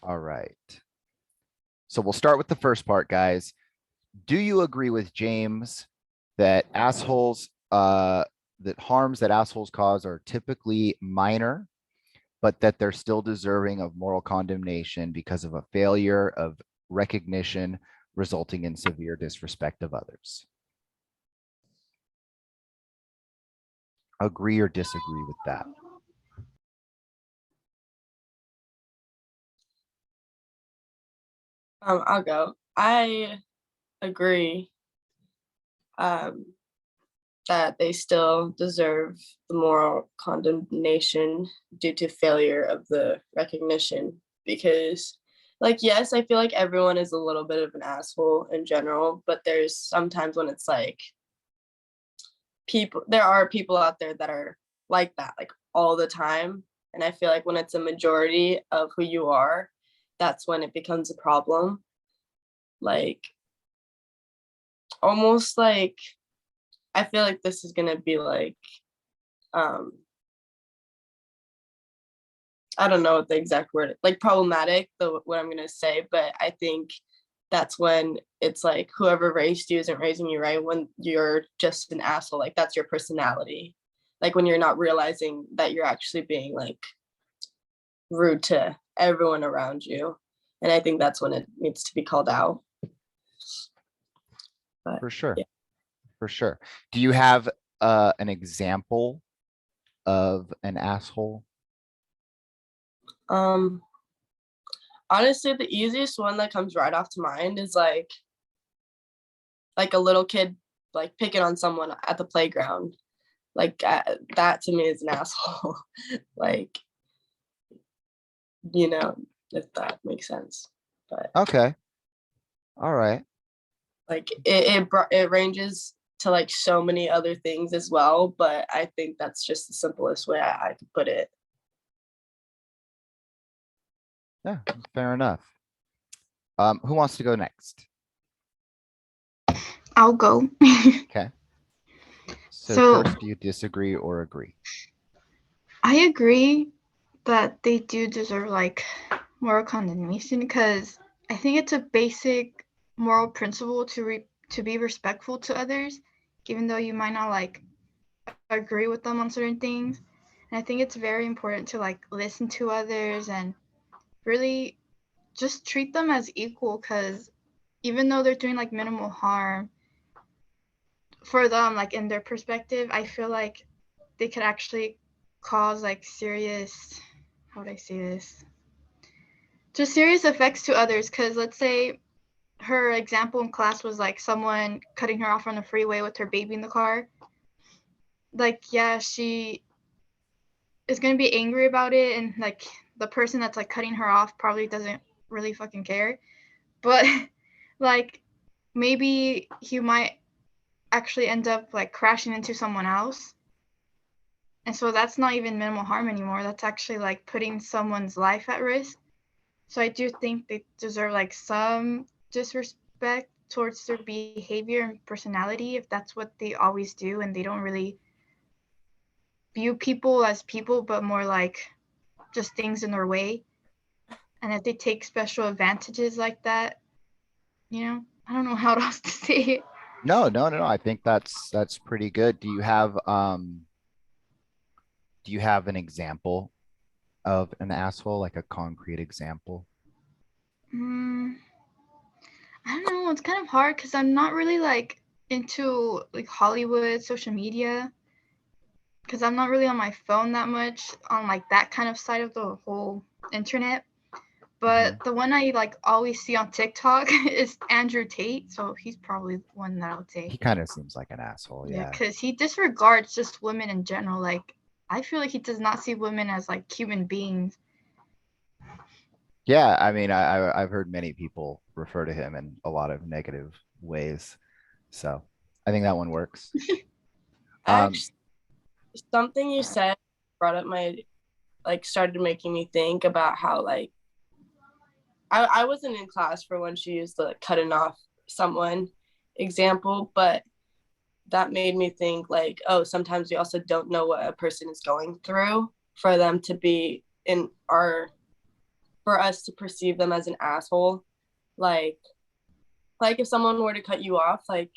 All right. So we'll start with the first part, guys. Do you agree with James that that harms that assholes cause are typically minor, but that they're still deserving of moral condemnation because of a failure of recognition resulting in severe disrespect of others? Agree or disagree with that? I'll go. I agree um, that they still deserve the moral condemnation due to failure of the recognition. Because, like, yes, I feel like everyone is a little bit of an asshole in general, but there's sometimes when it's like there are people out there that are like that, like all the time. And I feel like when it's a majority of who you are, that's when it becomes a problem. Like, almost like I feel like this is gonna be like um I don't know what the exact word, like problematic, the what I'm gonna say, but I think that's when it's like whoever raised you isn't raising you right, when you're just an asshole, like that's your personality. Like when you're not realizing that you're actually being like rude to everyone around you. And I think that's when it needs to be called out. But For sure. yeah. For sure. Do you have an example of an asshole? Um Honestly, the easiest one that comes right off to mind is like a little kid like picking on someone at the playground. Like that to me is an asshole. Like, you know, if that makes sense. But Okay. All right. like it ranges to like so many other things as well. But I think that's just the simplest way I could put it. Yeah, fair enough. Who wants to go next? I'll go. Okay. So So first, do you disagree or agree? I agree that they do deserve like moral condemnation because I think it's a basic moral principle to be respectful to others, even though you might not like agree with them on certain things. And I think it's very important to like listen to others and really just treat them as equal because even though they're doing like minimal harm for them, like in their perspective, I feel like they could actually cause like serious, how would I say this? Just serious effects to others. Because let's say her example in class was like someone cutting her off on the freeway with her baby in the car. Like, yeah, she is going to be angry about it. And like the person that's like cutting her off probably doesn't really fucking care. But like maybe he might actually end up like crashing into someone else. And so that's not even minimal harm anymore. That's actually like putting someone's life at risk. So I do think they deserve like some disrespect towards their behavior and personality if that's what they always do and they don't really view people as people but more like just things in their way. And if they take special advantages like that, I don't know how else to say it. No, no, no, no. I think that's pretty good. Do you have an example of an asshole, like a concrete example? Mm, I don't know. It's kind of hard because I'm not really like into like Hollywood social media because I'm not really on my phone that much on like that kind of side of the whole internet. Hmm. But the one I like always see on TikTok is Andrew Tate, so he's probably one that I would He say. kind of seems like an asshole, Yeah, yeah. because he disregards just women in general. Like I feel like he does not see women as like human beings. Yeah, I mean, I've heard many people refer to him in a lot of negative ways. So I think that one works. Um, Actually, something you said brought up my like started making me think about how like I wasn't in class for when she used the cutting off someone example, but that made me think like, oh, sometimes we also don't know what a person is going through for them to be in our for us to perceive them as an asshole. Like if someone were to cut you off, like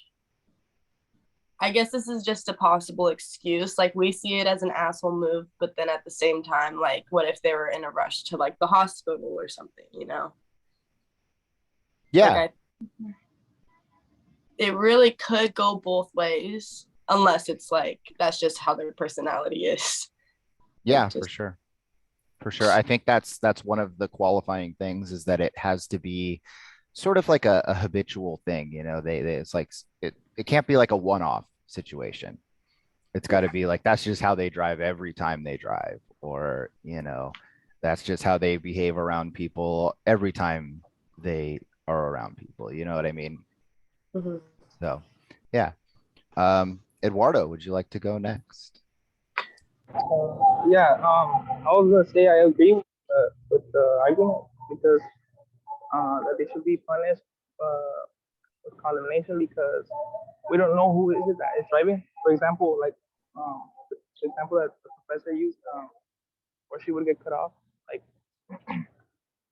I guess this is just a possible excuse. Like we see it as an asshole move, but then at the same time, like what if they were in a rush to like the hospital or something, you know? Yeah, Like it really could go both ways, unless it's like that's just how their personality is. yeah, just- for sure. For sure. I think that's one of the qualifying things is that it has to be sort of like a habitual thing, you know, they it's like it can't be like a one-off situation. It's got to be like that's just how they drive every time they drive, or you know, that's just how they behave around people every time they are around people. You know what I mean? Mhm. So, yeah. Eduardo, would you like to go next? Yeah, I was gonna say I agree with the argument because that they should be punished with condemnation because we don't know who is it that is driving. For example, like the example that the professor used, where she would get cut off. Like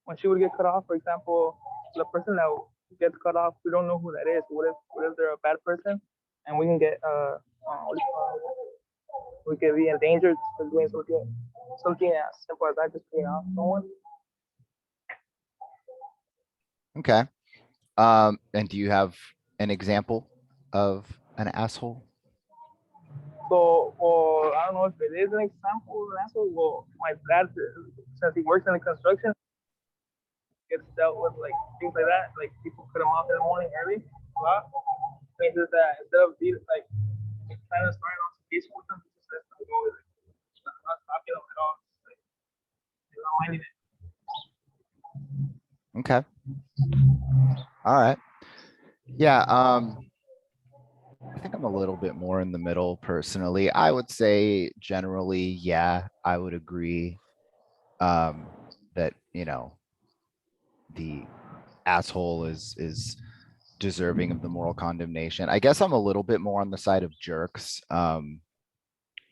when she would get cut off, for example, the person that gets cut off, we don't know who that is. What if they're a bad person, and we can get what do you call it? We could be endangered for doing something as simple as that, just being off someone. Okay. And do you have an example of an asshole? So, or I don't know if it is an example of an asshole. Well, my dad, since he works in the construction, gets dealt with like things like that. Like people cut him off in the morning early, a lot. And he says that instead of like trying to start off peaceful with them, he just lets them go. Like, not stopping them at all. Like, he's not minding it. Okay. All right. Yeah. I think I'm a little bit more in the middle personally. I would say generally, yeah, I would agree. That, you know, the asshole is deserving of the moral condemnation. I guess I'm a little bit more on the side of jerks.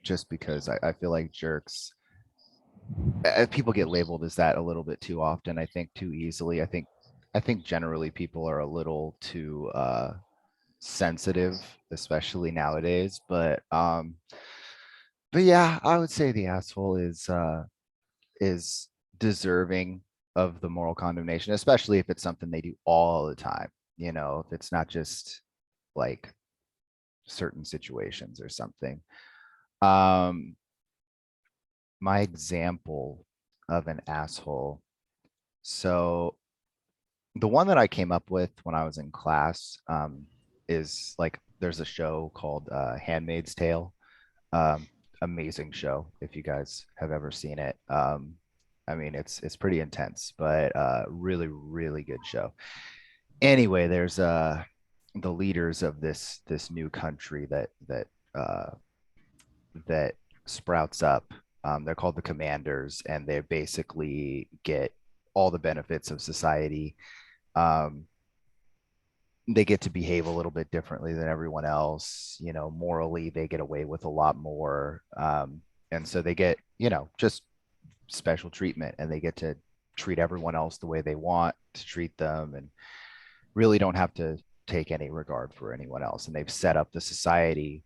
Just because I feel like jerks, people get labeled as that a little bit too often, I think too easily. I think generally people are a little too sensitive, especially nowadays. But yeah, I would say the asshole is deserving of the moral condemnation, especially if it's something they do all the time. You know, if it's not just like certain situations or something. My example of an asshole. So the one that I came up with when I was in class is like there's a show called Handmaid's Tale. Amazing show if you guys have ever seen it. I mean it's pretty intense, but really really good show. Anyway, there's the leaders of this new country uh that sprouts up. They're called the commanders, and they basically get all the benefits of society. Um, they get to behave a little bit differently than everyone else. You know, morally, they get away with a lot more. And so they get, you know, just special treatment, and they get to treat everyone else the way they want to treat them, and really don't have to take any regard for anyone else. And they've set up the society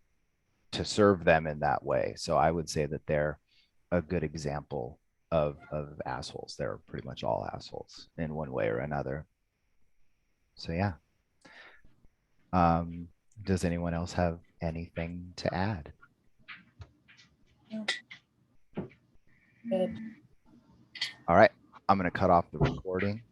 to serve them in that way. So I would say that they're a good example of assholes. They're pretty much all assholes in one way or another. So yeah. Does anyone else have anything to add? Good. All right, I'm gonna cut off the recording.